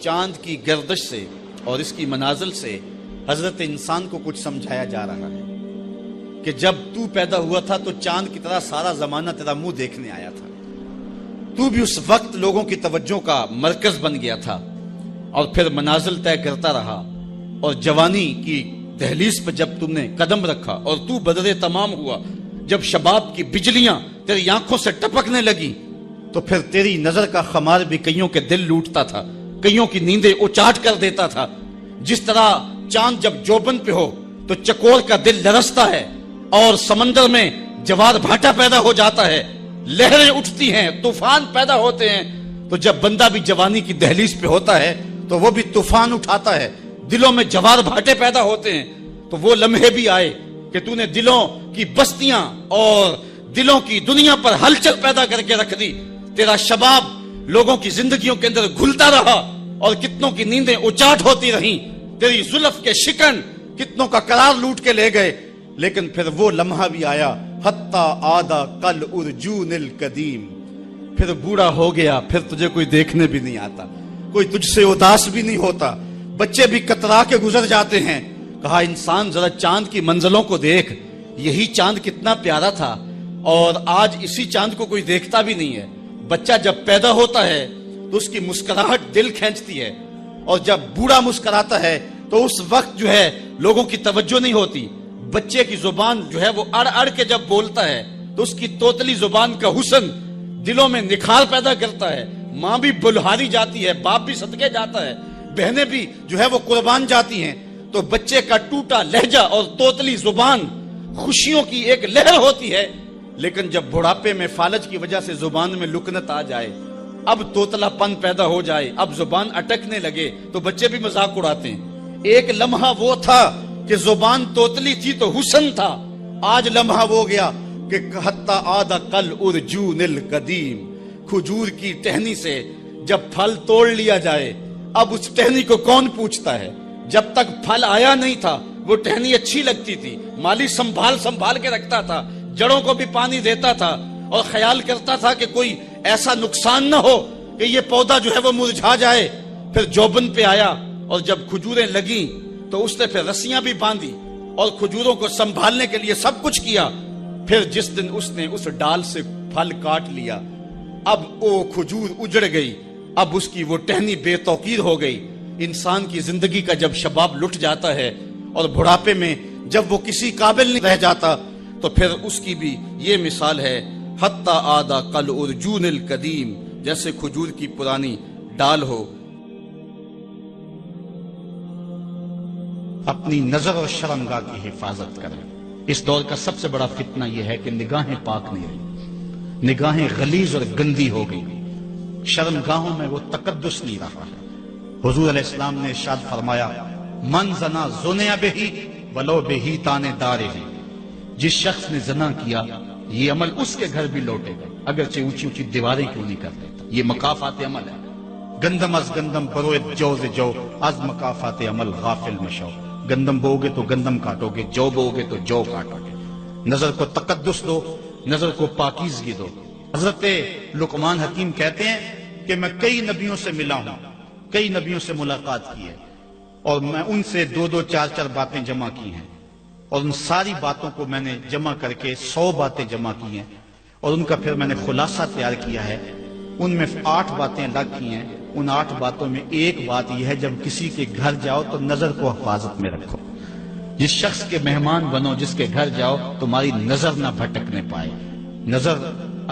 چاند کی گردش سے اور اس کی منازل سے حضرت انسان کو کچھ سمجھایا جا رہا ہے کہ جب تو پیدا ہوا تھا تو چاند کی طرح سارا زمانہ تیرا منہ دیکھنے آیا تھا، تو بھی اس وقت لوگوں کی توجہ کا مرکز بن گیا تھا، اور پھر منازل طے کرتا رہا، اور جوانی کی دہلیز پہ جب تم نے قدم رکھا اور تو بدر تمام ہوا، جب شباب کی بجلیاں تیری آنکھوں سے ٹپکنے لگی، تو پھر تیری نظر کا خمار بھی کئیوں کے دل لوٹتا تھا، کئیوں کی نیندیں اچاٹ کر دیتا تھا۔ جس طرح چاند جب جوبن پہ ہو تو چکور کا دل لرزتا ہے، اور سمندر میں جوار بھاٹا پیدا ہو جاتا ہے، لہریں اٹھتی ہیں، طوفان پیدا ہوتے ہیں، تو جب بندہ بھی جوانی کی دہلیز پہ ہوتا ہے تو وہ بھی طوفان اٹھاتا ہے، دلوں میں جوار بھاٹے پیدا ہوتے ہیں۔ تو وہ لمحے بھی آئے کہ تو نے دلوں کی بستیاں اور دلوں کی دنیا پر ہلچل پیدا کر کے رکھ دی۔ تیرا شباب لوگوں کی زندگیوں کے اندر گھلتا رہا، اور کتنوں کی نیندیں اچاٹ ہوتی رہیں، تیری زلف کے شکن کتنوں کا قرار لوٹ کے لے گئے۔ لیکن پھر وہ لمحہ بھی آیا، حتی آدا کل ارجون القدیم، پھر بوڑھا ہو گیا، پھر تجھے کوئی دیکھنے بھی نہیں آتا، کوئی تجھ سے اداس بھی نہیں ہوتا، بچے بھی کترا کے گزر جاتے ہیں۔ کہا انسان ذرا چاند کی منزلوں کو دیکھ، یہی چاند کتنا پیارا تھا، اور آج اسی چاند کو کوئی دیکھتا بھی نہیں ہے۔ بچہ جب پیدا ہوتا ہے تو اس کی مسکراہٹ دل کھینچتی ہے، اور جب بوڑھا مسکراتا ہے تو اس وقت جو ہے لوگوں کی توجہ نہیں ہوتی۔ بچے کی زبان جو ہے وہ اڑ اڑ کے جب بولتا ہے تو اس کی توتلی زبان کا حسن دلوں میں نکھار پیدا کرتا ہے۔ ماں بھی بلہاری جاتی ہے، باپ بھی صدقے جاتا ہے، بہنیں بھی جو ہے وہ قربان جاتی ہیں۔ تو بچے کا ٹوٹا لہجہ اور توتلی زبان خوشیوں کی ایک لہر ہوتی ہے، لیکن جب بڑھاپے میں فالج کی وجہ سے زبان میں لکنت آ جائے، اب توتلا پن پیدا ہو جائے، اب زبان اٹکنے لگے، تو بچے بھی مذاق اڑاتے ہیں۔ ایک لمحہ وہ تھا کہ زبان توتلی تھی تو حسن تھا، آج لمحہ وہ گیا کہ حتی آدھا کل ارجون القدیم، کھجور کی ٹہنی سے جب پھل توڑ لیا جائے، اب اس ٹہنی کو کون پوچھتا ہے؟ جب تک پھل آیا نہیں تھا وہ ٹہنی اچھی لگتی تھی، مالی سنبھال کے رکھتا تھا، جڑوں کو بھی پانی دیتا تھا، اور خیال کرتا تھا کہ کوئی ایسا نقصان نہ ہو کہ یہ پودا جو ہے وہ مرجھا جائے۔ پھر جوبن پہ آیا، اور جب کھجوریں لگیں تو اس نے پھر رسیاں بھی باندھی اور کھجوروں کو سنبھالنے کے لیے سب کچھ کیا۔ پھر جس دن اس نے اس ڈال سے پھل کاٹ لیا، اب وہ کھجور اجڑ گئی، اب اس کی وہ ٹہنی بے توقیر ہو گئی۔ انسان کی زندگی کا جب شباب لٹ جاتا ہے اور بڑھاپے میں جب وہ کسی قابل نہیں رہ جاتا، تو پھر اس کی بھی یہ مثال ہے، حتی آدھا کل ارجون القدیم، جیسے کھجور کی پرانی ڈال ہو۔ اپنی نظر اور شرمگاہ کی حفاظت کریں۔ اس دور کا سب سے بڑا فتنہ یہ ہے کہ نگاہیں پاک نہیں رہی، نگاہیں غلیظ اور گندی ہو گئی، شرمگاہوں میں وہ تقدس نہیں رہا ہے۔ حضور علیہ السلام نے ارشاد فرمایا، من زنا زنیا بہی ولو بہی تانے دارے ہی، جس شخص نے زنا کیا یہ عمل اس کے گھر بھی لوٹے گا، اگرچہ اونچی اونچی دیواریں کیوں نہیں کر دیتا۔ یہ مکافات عمل ہے۔ گندم از گندم بروئت جو ز جو، از مکافات عمل غافل مشو۔ گندم بوگے تو گندم کاٹو گے، جو بوگے تو جو کاٹو گے۔ نظر کو تقدس دو، نظر کو پاکیزگی دو۔ حضرت لقمان حکیم کہتے ہیں کہ میں کئی نبیوں سے ملا ہوں، کئی نبیوں سے ملاقات کی ہے، اور میں ان سے 2-2 4-4 باتیں جمع کی ہیں، اور ان ساری باتوں کو میں نے جمع کر کے 100 باتیں جمع کی ہیں، اور ان کا پھر میں نے خلاصہ تیار کیا ہے۔ ان میں 8 باتیں الگ کی ہیں۔ ان 8 باتوں میں ایک بات یہ ہے، جب کسی کے گھر جاؤ تو نظر کو حفاظت میں رکھو۔ جس شخص کے مہمان بنو، جس کے گھر جاؤ، تمہاری نظر نہ بھٹکنے پائے۔ نظر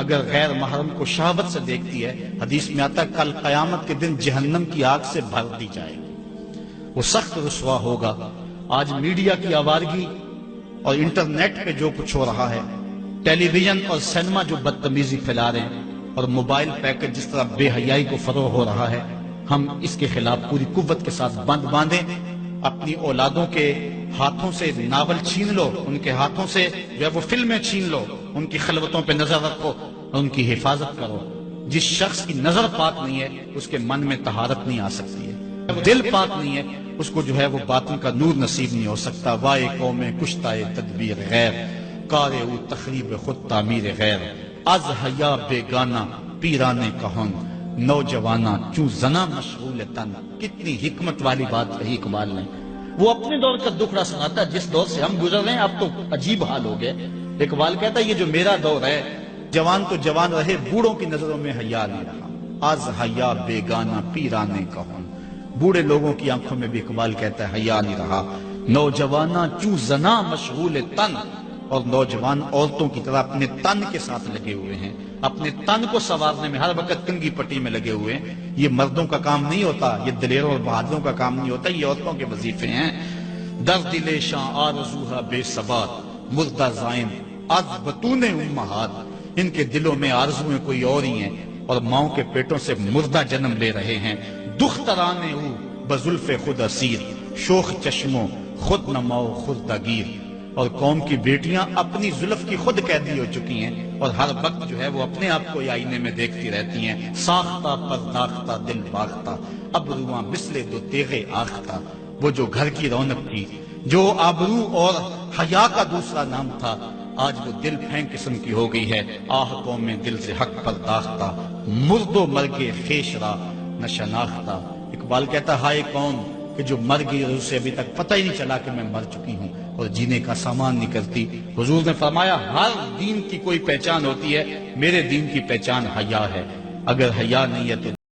اگر غیر محرم کو شہوت سے دیکھتی ہے، حدیث میں آتا ہے کل قیامت کے دن جہنم کی آگ سے بھر دی جائے گی، وہ سخت رسوا ہوگا۔ آج میڈیا کی آوارگی اور انٹرنیٹ پہ جو کچھ ہو رہا ہے، ٹیلی ویژن اور سینما جو بدتمیزی پھیلا رہے ہیں، اور موبائل پیکج جس طرح بے حیائی کو فروغ ہو رہا ہے، ہم اس کے خلاف پوری قوت کے ساتھ بند باندھیں۔ اپنی اولادوں کے ہاتھوں سے ناول چھین لو، ان کے ہاتھوں سے جو ہے وہ فلمیں چھین لو، ان کی خلوتوں پہ نظر رکھو اور ان کی حفاظت کرو۔ جس شخص کی نظر پاک نہیں ہے اس کے من میں طہارت نہیں آ سکتی ہے، دل پاک نہیں ہے اس کو جو ہے وہ باطن کا نور نصیب نہیں ہو سکتا۔ وائے قوم کشتائے تدبیر غیر، کار او تخریب خود تعمیر غیر، از حیا بیگانہ پیرانے کہن، نوجوانا چوں زنا مشغول تن. کتنی حکمت والی بات کہی اقبال نے. وہ اپنے دور کا دکھڑا سناتا ہے، جس دور سے ہم گزر رہے ہیں اب تو عجیب حال ہو گئے. اقبال کہتا ہے یہ جو میرا دور ہے، جوان تو جوان رہے، بوڑھوں کی نظروں میں حیا نہیں رہا. آز حیا بیگانہ پیرانے کہون. بوڑھے لوگوں کی آنکھوں میں بھی اقبال کہتا ہے حیا نہیں رہا. نوجوانا چوں زنا مشغول تن. اور نوجوان عورتوں کی طرح اپنے تن کے ساتھ لگے ہوئے ہیں، اپنے تن کو سنوارنے میں ہر وقت کنگھی پٹی میں لگے ہوئے ہیں. یہ مردوں کا کام نہیں ہوتا، یہ دلیروں اور بہادروں کا کام نہیں ہوتا، یہ عورتوں کے وظیفے ہیں. در دل شاں آرزوہا بے ثبات مردہ زائن از بطون امہات. ان کے دلوں میں آرزویں کوئی اور ہی ہیں اور ماؤں کے پیٹوں سے مردہ جنم لے رہے ہیں. دخترانے او بزلف خود اسیر شوخ چشموں خود نماؤ خود گیر. اور قوم کی بیٹیاں اپنی زلف کی خود قیدی ہو چکی ہیں اور ہر وقت جو ہے وہ اپنے آپ کو آئینے میں دیکھتی رہتی ہیں. ساختہ پرداختہ دل باختہ ابرواں مثل دو تیغے آختہ. وہ جو گھر کی رونق تھی، جو آبرو اور حیا کا دوسرا نام تھا، آج وہ دل پھینک قسم کی ہو گئی ہے. آہ قوم میں دل سے حق پرداختہ مرد و مرگ خیش را نہ شناختہ. اقبال کہتا ہائے قوم کہ جو مر گئی اور اسے ابھی تک پتہ ہی نہیں چلا کہ میں مر چکی ہوں اور جینے کا سامان نہیں کرتی. حضور نے فرمایا ہر دین کی کوئی پہچان ہوتی ہے، میرے دین کی پہچان حیا ہے. اگر حیا نہیں ہے تو